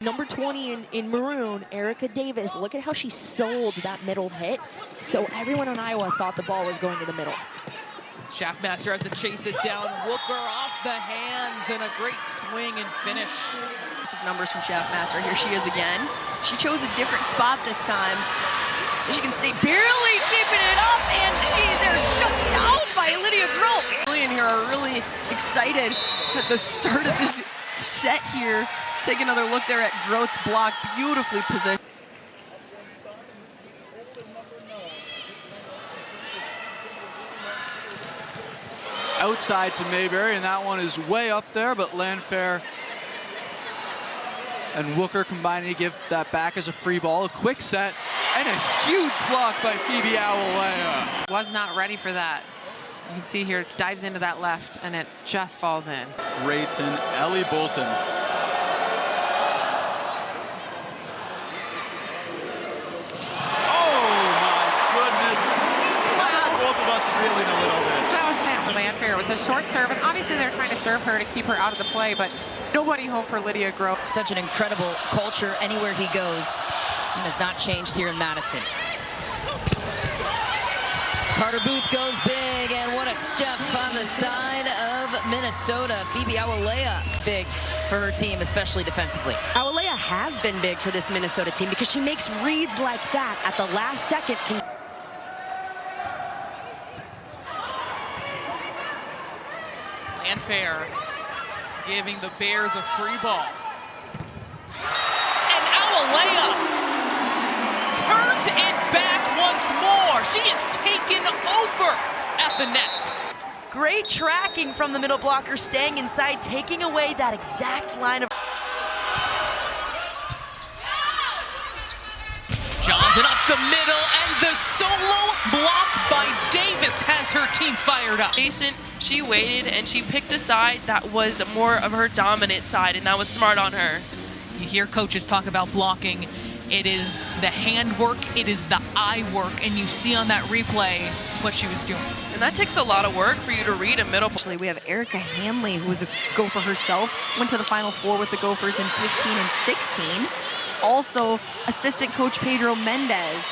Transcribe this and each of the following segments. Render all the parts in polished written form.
Number 20 in maroon, Erica Davis. Look at how she sold that middle hit. So everyone in Iowa thought the ball was going to the middle. Schaffmaster has to chase it down. Wooker off the hands and a great swing and finish. Numbers from Schaffmaster. Here she is again. She chose a different spot this time. She can stay barely keeping it up, and they're shut down by Lydia Grote. And here are really excited at the start of this set here. Take another look there at Grote's block, beautifully positioned. Outside to Mayberry, and that one is way up there, but Landfair and Wooker combining to give that back as a free ball. A quick set, and a huge block by Phoebe Awolea. Was not ready for that. You can see here, dives into that left, and it just falls in. Creighton, Ellie Bolton. Reeling a little bit. That was Nancy Landfair. It was a short serve, and obviously they're trying to serve her to keep her out of the play, but nobody home for Lydia Grote. Such an incredible culture anywhere he goes, and has not changed here in Madison. Carter Booth goes big, and what a step on the side of Minnesota. Phoebe Awolea, big for her team, especially defensively. Awolea has been big for this Minnesota team because she makes reads like that at the last second. Landfair giving the Bears a free ball. And Awolea turns it back once more. She is taken over at the net. Great tracking from the middle blocker, staying inside, taking away that exact line of... Johnson up the middle, and the solo block by Davis has her team fired up. She waited and she picked a side that was more of her dominant side, and that was smart on her. You hear coaches talk about blocking. It is the handwork, it is the eye work, and you see on that replay what she was doing. And that takes a lot of work for you to read a middle. Actually, we have Erica Hanley, who was a Gopher herself, went to the Final Four with the Gophers in 15 and 16. Also, assistant coach Pedro Mendez,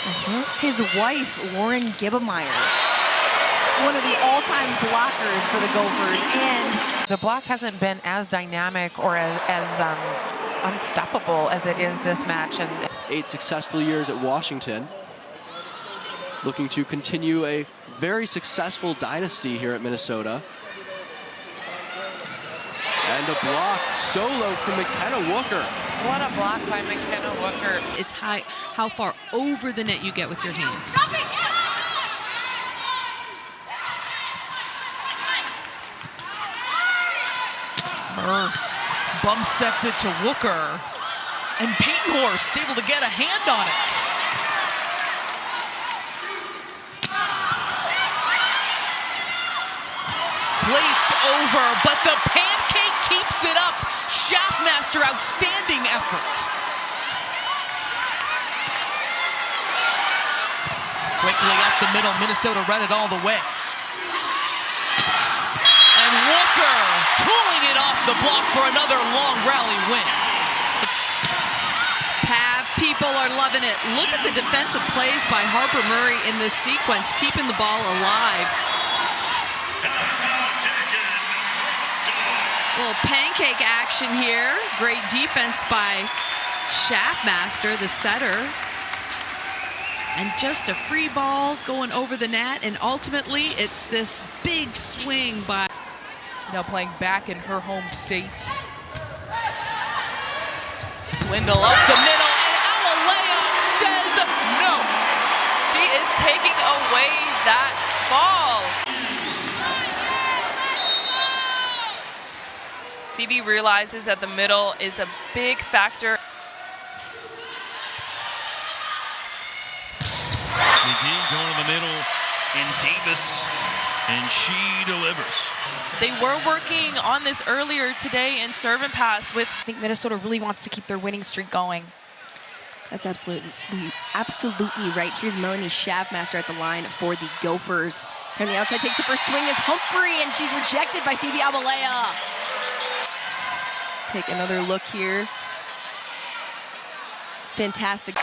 his wife, Lauren Gibbemeyer, one of the all-time blockers for the Gophers. And the block hasn't been as dynamic or as unstoppable as it is this match. And 8 successful years at Washington. Looking to continue a very successful dynasty here at Minnesota. And a block solo from McKenna Wooker. what a block by McKenna Wooker. It's how far over the net you get with your hands. Murr bump sets it to Wooker, and Peyton Horst able to get a hand on it. Placed over, but the pancake keeps it up. Schaffmaster, outstanding effort. Quickly up the middle, Minnesota read it all the way. And Wooker tooling it off the block for another long rally win. People are loving it. Look at the defensive plays by Harper Murray in this sequence, keeping the ball alive. Little pancake action here. Great defense by Schaffmaster, the setter. And just a free ball going over the net, and ultimately it's this big swing by... Now playing back in her home state. Swindle up the middle, and Awolea says no. She is taking away that ball. Phoebe realizes that the middle is a big factor. McGee going to the middle, and Davis, and she delivers. They were working on this earlier today in serve and pass with... I think Minnesota really wants to keep their winning streak going. That's absolutely right. Here's Melanie Schaffmaster at the line for the Gophers. Here on the outside, takes the first swing is Humphrey, and she's rejected by Phoebe Awolea. Take another look here fantastic.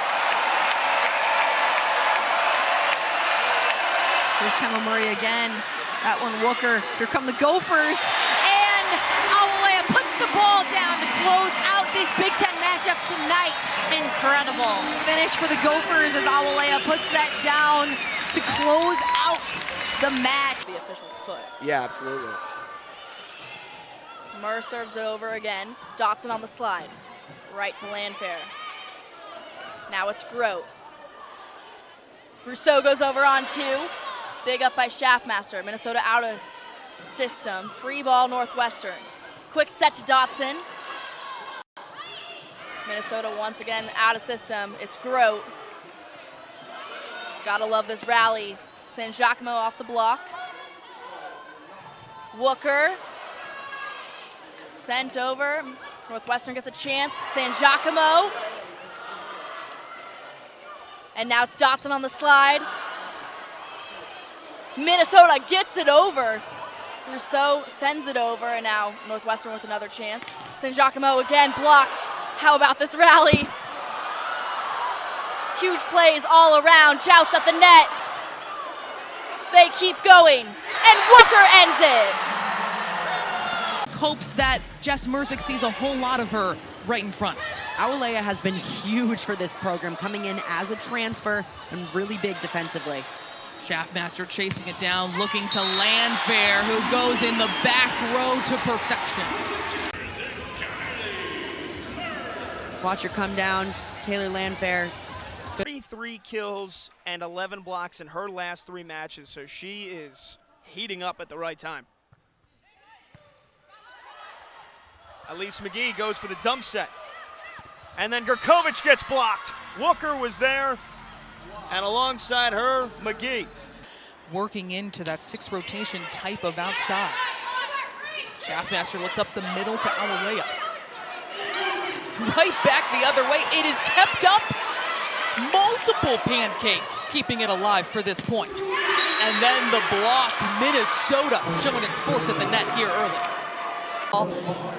Here's Kemba Murray again. That one, Wooker. Here come the Gophers. And Awolea puts the ball down to close out this Big Ten matchup tonight. Incredible. Finish for the Gophers as Awolea puts that down to close out the match. The official's foot. Yeah, absolutely. Murr serves it over again. Dotson on the slide. Right to Landfair. Now it's Grote. Rousseau goes over on 2. Big up by Schaffmaster. Minnesota out of system. Free ball Northwestern. Quick set to Dotson. Minnesota once again out of system. It's Grote. Gotta love this rally. San Giacomo off the block. Wooker. Sent over. Northwestern gets a chance. San Giacomo. And now it's Dotson on the slide. Minnesota gets it over. Rousseau sends it over, and now Northwestern with another chance. San Giacomo again blocked. How about this rally? Huge plays all around. Joust at the net. They keep going, and Wooker ends it. Hopes that Jess Merzick sees a whole lot of her right in front. Awolea has been huge for this program, coming in as a transfer and really big defensively. Schaffmaster chasing it down, looking to Landfair, who goes in the back row to perfection. Watch her come down, Taylor Landfair. 33 kills and 11 blocks in her last 3 matches, so she is heating up at the right time. Elise McGee goes for the dump set. And then Gurkovic gets blocked. Wooker was there, and alongside her, McGee. Working into that 6 rotation type of outside. Schaffmaster looks up the middle to Awolea. Right back the other way. It is kept up. Multiple pancakes keeping it alive for this point. And then the block, Minnesota showing its force at the net here early.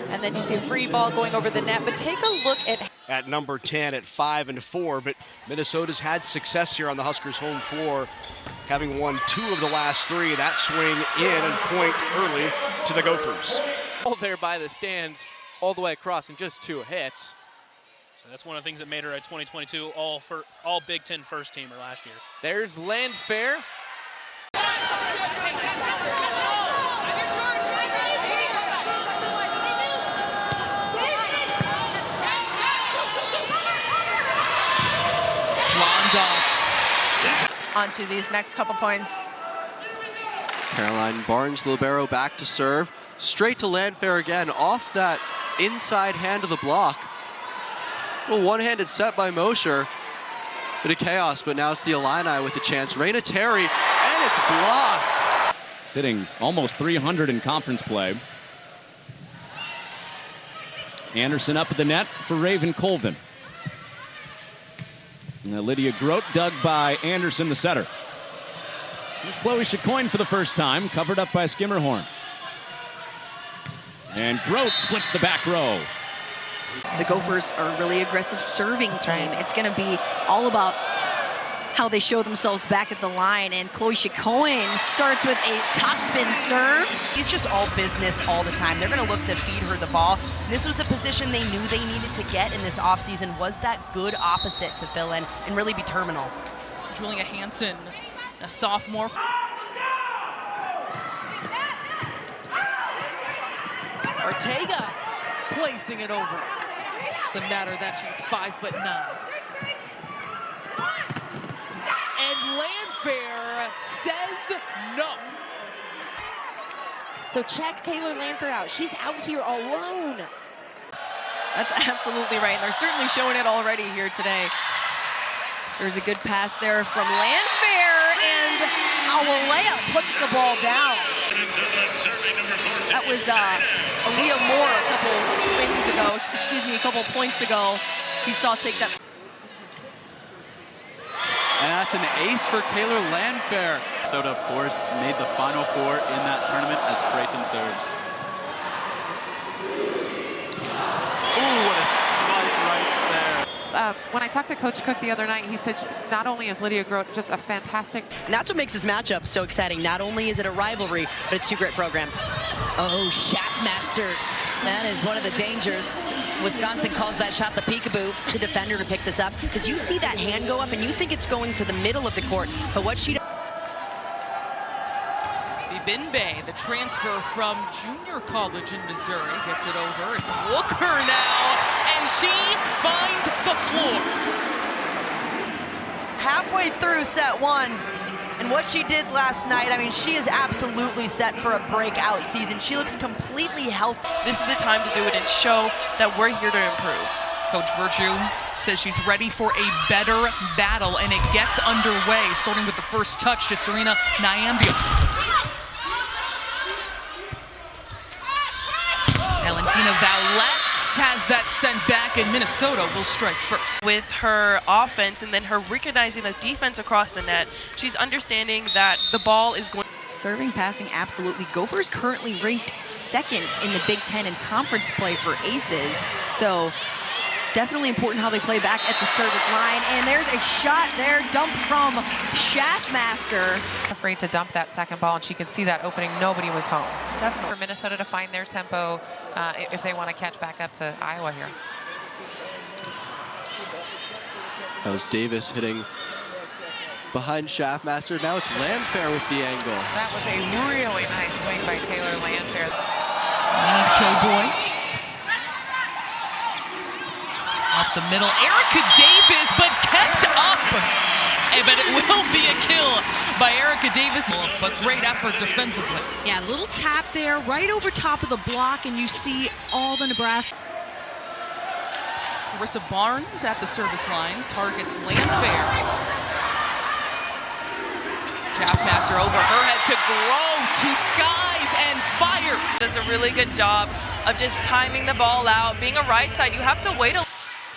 And then you see a free ball going over the net, but take a look at number 10 at 5-4, but Minnesota's had success here on the Huskers' home floor, having won 2 of the last 3. That swing in and point early to the Gophers. All there by the stands, all the way across, and just 2 hits. So that's one of the things that made her a 2022 all Big Ten first teamer last year. There's Landfair. Onto these next couple points. Caroline Barnes, libero, back to serve. Straight to Landfair again, off that inside hand of the block. A little one-handed set by Mosher. Bit of chaos, but now it's the Illini with a chance. Raina Terry, and it's blocked. Hitting almost 300 in conference play. Anderson up at the net for Raven Colvin. Now Lydia Grote dug by Anderson, the setter. Here's Chloe Chacoin for the first time, covered up by Skimmerhorn. And Grote splits the back row. The Gophers are a really aggressive serving team. It's going to be all about how they show themselves back at the line. And Chloe Chacoin starts with a topspin serve. She's just all business all the time. They're going to look to feed her the ball. This was a position they knew they needed to get in this offseason. Was that good opposite to fill in and really be terminal? Julia Hansen, a sophomore. Ortega placing it over. It's a matter that she's 5'9". And Landfair says no. So check Taylor Landfair out. She's out here alone. That's absolutely right. And they're certainly showing it already here today. There's a good pass there from Landfair, and Awolea puts the ball down. That was Aaliyah Moore a couple points ago. He saw take that. And that's an ace for Taylor Landfair. Minnesota, of course, made the Final Four in that tournament as Creighton serves. Ooh, what a spike right there. when I talked to Coach Cook the other night, he said not only is Lydia Grote just a fantastic... And that's what makes this matchup so exciting. Not only is it a rivalry, but it's two great programs. Oh, Schaffmaster. That is one of the dangers. Wisconsin calls that shot the peekaboo. The defender to pick this up, because you see that hand go up and you think it's going to the middle of the court, but what she does... Binbay, the transfer from junior college in Missouri, gets it over. It's Wooker now, and she finds the floor. Halfway through set one, and what she did last night, I mean, she is absolutely set for a breakout season. She looks completely healthy. This is the time to do it and show that we're here to improve. Coach Virtue says she's ready for a better battle, and it gets underway, starting with the first touch to Serena Nyambia. Valentina Valette has that sent back, and Minnesota will strike first. With her offense and then her recognizing the defense across the net, she's understanding that the ball is going. Serving, passing, absolutely. Gophers currently ranked second in the Big Ten in conference play for aces. So definitely important how they play back at the service line. And there's a shot there dumped from Schaffmaster. Afraid to dump that second ball, and she could see that opening. Nobody was home. Definitely for Minnesota to find their tempo if they want to catch back up to Iowa here. That was Davis hitting behind Schaffmaster. Now it's Landfair with the angle. That was a really nice swing by Taylor Landfair. Boy. Up the middle, Erica Davis, but kept up. But it will be a kill by Erica Davis, but great effort defensively. Yeah, little tap there, right over top of the block, and you see all the Nebraska. Marissa Barnes at the service line, targets Landfair. Schaffmaster over her head to Grow, to skies, and fires. Does a really good job of just timing the ball out. Being a right side, you have to wait a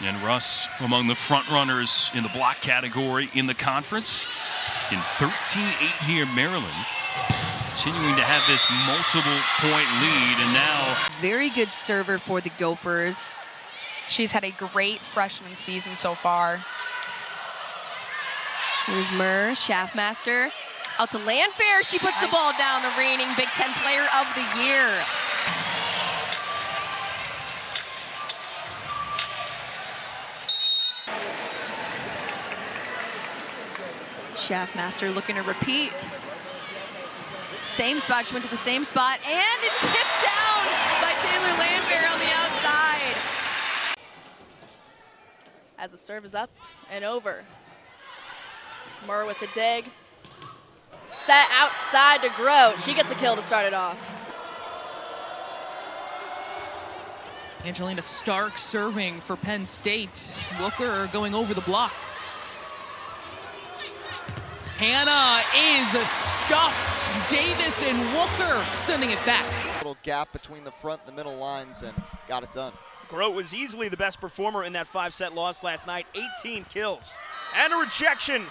And Russ among the front runners in the block category in the conference. In 13-8 here, Maryland continuing to have this multiple point lead, and now Very good server for the Gophers. She's had a great freshman season so far. Here's Murr, Schaffmaster. Out to Landfair, she puts the ball down, the reigning Big Ten Player of the Year. Schaffmaster looking to repeat. Same spot, she went to the same spot, and it's tipped down by Taylor Landfair on the outside. As the serve is up and over. Murr with the dig. Set outside to Grote. She gets a kill to start it off. Angelina Stark serving for Penn State. Wooker going over the block. Hannah is stuffed. Davis and Wooker sending it back. Little gap between the front and the middle lines and got it done. Grote was easily the best performer in that 5-set loss last night. 18 kills and a rejection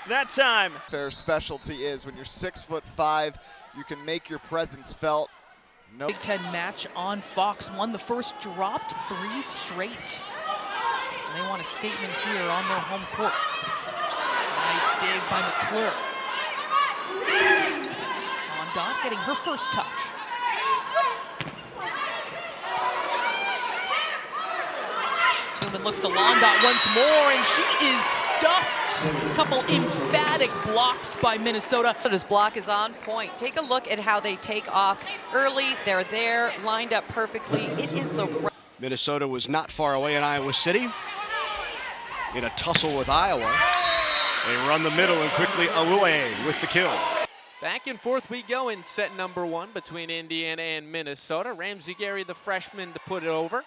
that time. Their specialty is when you're 6'5", you can make your presence felt. Big Ten match on Fox 1. The first dropped 3 straight. And they want a statement here on their home court. Nice dig by McClure. Ondot getting her first touch. Tooman looks to Londot once more, and she is stuffed. A couple emphatic blocks by Minnesota. Minnesota's block is on point. Take a look at how they take off early. They're there, lined up perfectly. It is the... Minnesota was not far away in Iowa City. In a tussle with Iowa. They run the middle and quickly away with the kill. Back and forth we go in set number 1 between Indiana and Minnesota. Ramsey Gary, the freshman, to put it over.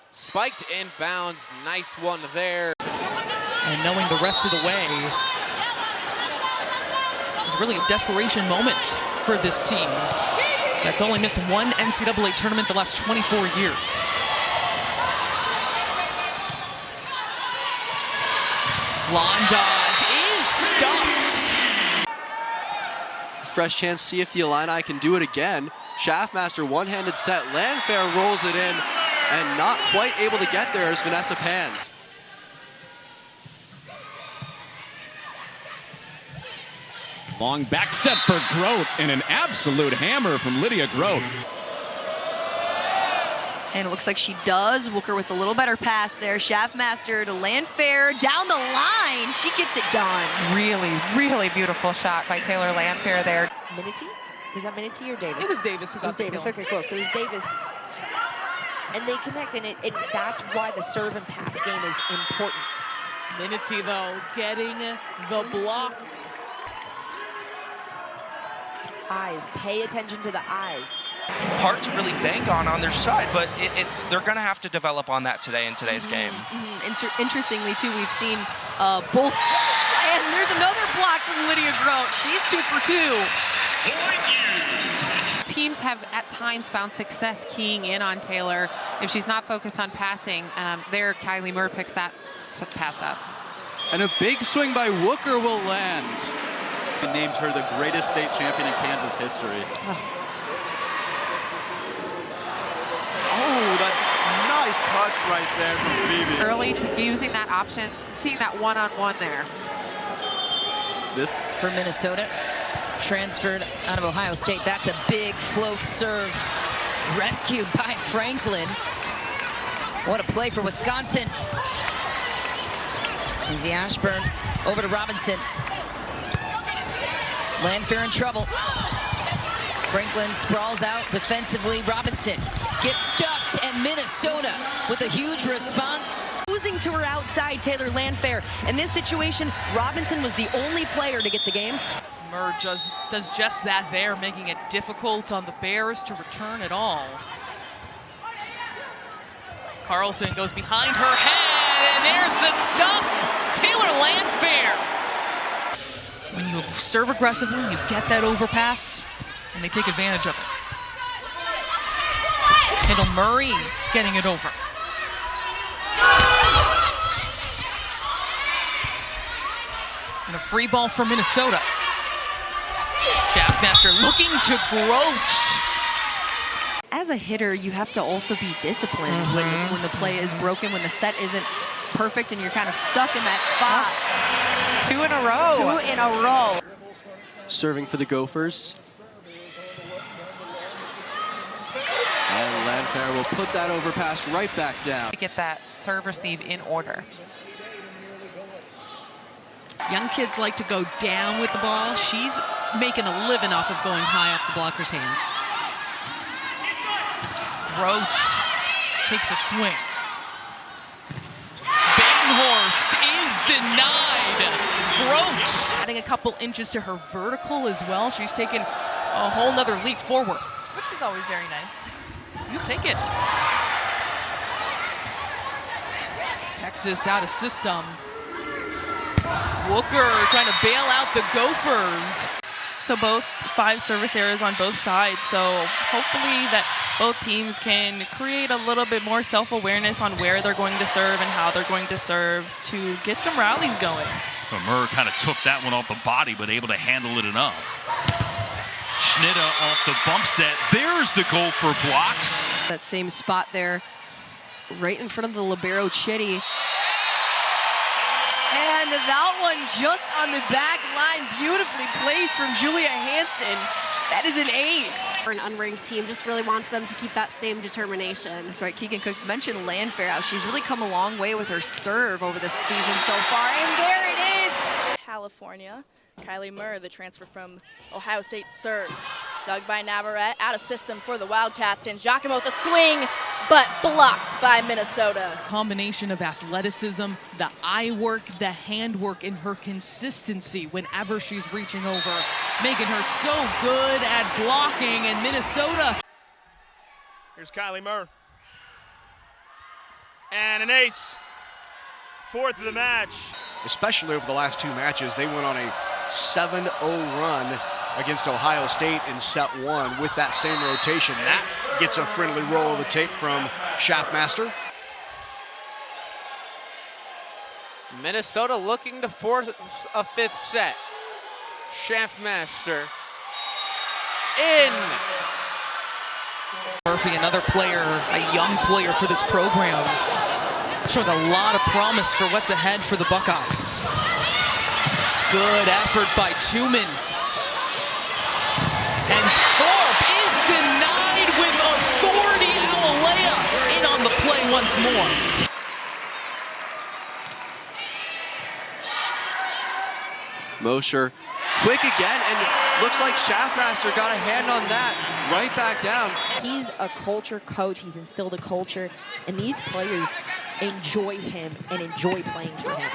Spiked inbounds, nice one there. And knowing the rest of the way is really a desperation moment for this team that's only missed one NCAA tournament the last 24 years. Londot is stuffed. Fresh chance, see if the Illini can do it again. Schaffmaster one-handed set. Landfair rolls it in, and not quite able to get there is Vanessa Pan. Long back set for Grote, and an absolute hammer from Lydia Grote. And it looks like she does. Wooker with a little better pass there. Schaffmaster to Landfair down the line. She gets it done. Really, really beautiful shot by Taylor Landfair there. Minity? Was that Minity or Davis? It was Davis who got the Davis. kill. Okay, cool. So it was Davis. And they connect, and that's why the serve and pass game is important. Minity, though, getting the block. Eyes. Pay attention to the eyes. Hard to really bank on their side, but they're going to have to develop on that today in today's game. Interestingly, too, we've seen both. And there's another block from Lydia Grote. She's 2 for 2. Teams have at times found success keying in on Taylor. If she's not focused on passing, there Kylie Murr picks that pass up. And a big swing by Wooker will land. They named her the greatest state champion in Kansas history. Oh, that nice touch right there from Phoebe. Early using that option, seeing that one-on-one there. For Minnesota, transferred out of Ohio State. That's a big float serve. Rescued by Franklin. What a play for Wisconsin. Easy Ashburn over to Robinson. Landfair in trouble. Franklin sprawls out defensively. Robinson gets stuffed, and Minnesota with a huge response. Losing to her outside, Taylor Landfair. In this situation, Robinson was the only player to get the game. Murr does just that there, making it difficult on the Bears to return at all. Carlson goes behind her head, and there's the stuff. Taylor Landfair. When you serve aggressively, you get that overpass, and they take advantage of it. Kendall Murray getting it over. And a free ball for Minnesota. Schaffmaster looking to Grote. As a hitter, you have to also be disciplined when the play is broken, when the set isn't perfect and you're kind of stuck in that spot. 2 in a row. 2 in a row. Serving for the Gophers. And Landfair will put that overpass right back down. To get that serve receive in order. Young kids like to go down with the ball. She's making a living off of going high off the blocker's hands. Grote takes a swing. Bainhorst is denied. Grote adding a couple inches to her vertical as well. She's taken a whole nother leap forward. Which is always very nice. You take it. Texas out of system. Wooker trying to bail out the Gophers. So both 5 service errors on both sides. So hopefully that both teams can create a little bit more self-awareness on where they're going to serve and how they're going to serve to get some rallies going. So Murr kind of took that one off the body, but able to handle it enough. Schnitta off the bump set. There's the goal for block. That same spot there, right in front of the libero Chitty. And that one just on the back line, beautifully placed from Julia Hansen. That is an ace. For an unranked team, just really wants them to keep that same determination. That's right, Keegan Cook mentioned Landfair, how she's really come a long way with her serve over the season so far. And there it is. California, Kylie Murr, the transfer from Ohio State, serves. Dug by Navarrete, out of system for the Wildcats, and Giacomo with a swing, but blocked by Minnesota. Combination of athleticism, the eye work, the handwork, and her consistency whenever she's reaching over, making her so good at blocking, and Minnesota. Here's Kylie Murr. And an ace. 4th of the match. Especially over the last 2 matches, they went on a 7-0 run against Ohio State in set 1 with that same rotation. That gets a friendly roll of the tape from Schaffmaster. Minnesota looking to force a 5th set. Schaffmaster in. Murphy, another player, a young player for this program, showing a lot of promise for what's ahead for the Buckeyes. Good effort by Tuman. And Thorpe is denied with authority. Alalea in on the play once more. Mosher quick again, and looks like Schaffmaster got a hand on that. Right back down. He's a culture coach. He's instilled a culture, and these players enjoy him and enjoy playing for him.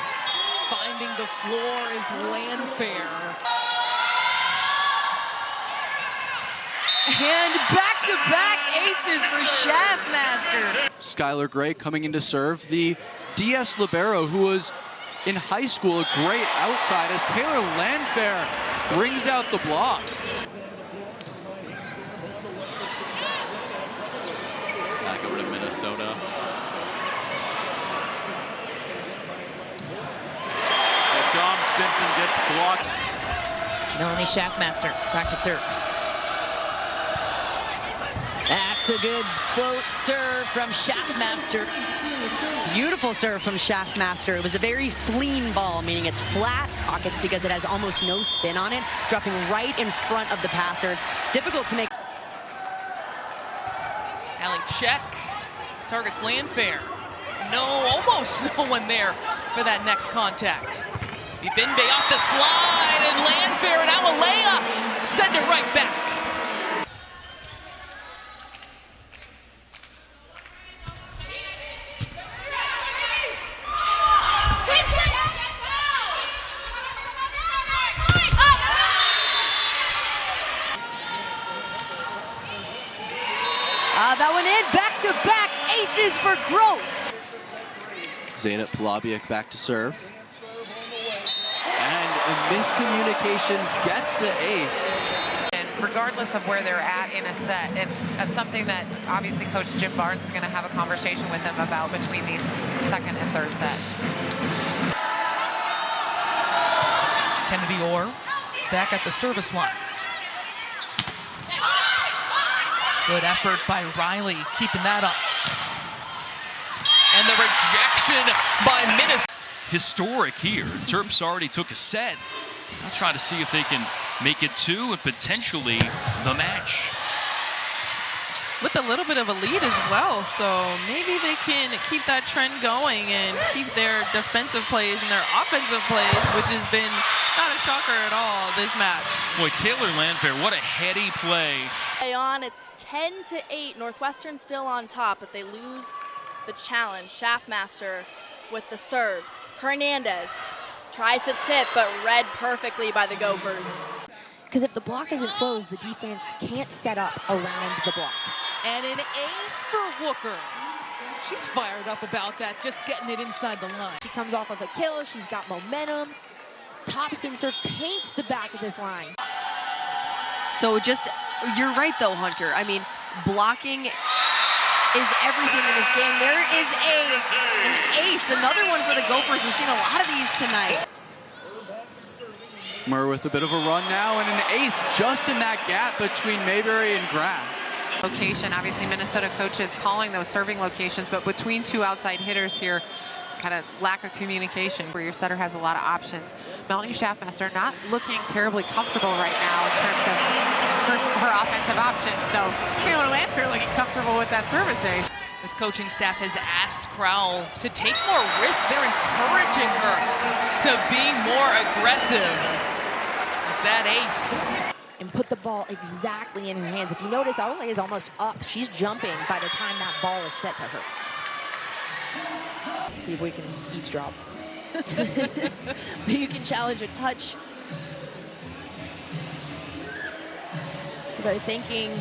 Finding the floor is Landfair. And back-to-back aces for Schaffmaster. Skylar Gray coming in to serve. The DS libero, who was in high school a great outside, as Taylor Landfair brings out the block. Back over to Minnesota. And Dom Simpson gets blocked. Melanie Schaffmaster back to serve. That's a good float serve from Schaffmaster. Beautiful serve from Schaffmaster. It was a very flean ball, meaning it's flat pockets because it has almost no spin on it, dropping right in front of the passers. It's difficult to make. Allie check, targets Landfair. No, almost no one there for that next contact. Bibinde off the slide, and Landfair and Alalea send it right back. That one in, back-to-back aces for Grote. Zeynep Palabiak back to serve. And a miscommunication gets the ace. And regardless of where they're at in a set, and that's something that obviously Coach Jim Barnes is going to have a conversation with them about between these second and third set. Kennedy Orr back at the service line. Good effort by Riley, keeping that up. And the rejection by Minnesota. Historic here. Terps already took a set. I'll try to see if they can make it two and potentially the match. With a little bit of a lead as well, so maybe they can keep that trend going and keep their defensive plays and their offensive plays, which has been not a shocker at all this match. Boy, Taylor Landfair, what a heady play. On, it's 10-8. Northwestern still on top, but they lose the challenge. Schaffmaster with the serve. Hernandez tries to tip, but read perfectly by the Gophers. Because if the block isn't closed, the defense can't set up around the block. And an ace for Wooker. She's fired up about that, just getting it inside the line. She comes off of a kill. She's got momentum. Topspin serve paints the back of this line. So you're right though, Hunter. I mean, blocking is everything in this game. There is an ace, another one for the Gophers. We've seen a lot of these tonight. Murr with a bit of a run now, and an ace just in that gap between Mayberry and Graff. Location, obviously Minnesota coaches calling those serving locations, but between two outside hitters here, kind of lack of communication where your setter has a lot of options. Melanie Schaffmaster not looking terribly comfortable right now in terms of her offensive options, though Taylor Landfair looking comfortable with that service ace. This coaching staff has asked Crowell to take more risks. They're encouraging her to be more aggressive. Is that ace? And put the ball exactly in her hands. If you notice, Alalea is almost up. She's jumping by the time that ball is set to her. Let's see if we can eavesdrop. You can challenge a touch. So they're thinking.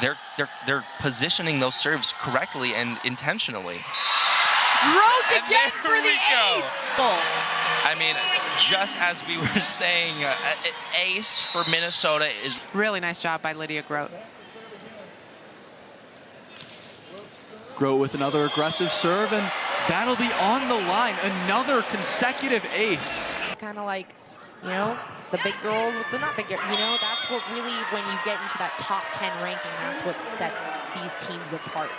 They're positioning those serves correctly and intentionally. Grote again for the ace. I mean, just as we were saying, ace for Minnesota is really nice job by Lydia Grote. Grote with another aggressive serve, and that'll be on the line. Another consecutive ace. It's kind of like, you know, the big girls with the not big girls. You know, that's what really, when you get into that top 10 ranking, that's what sets these teams apart.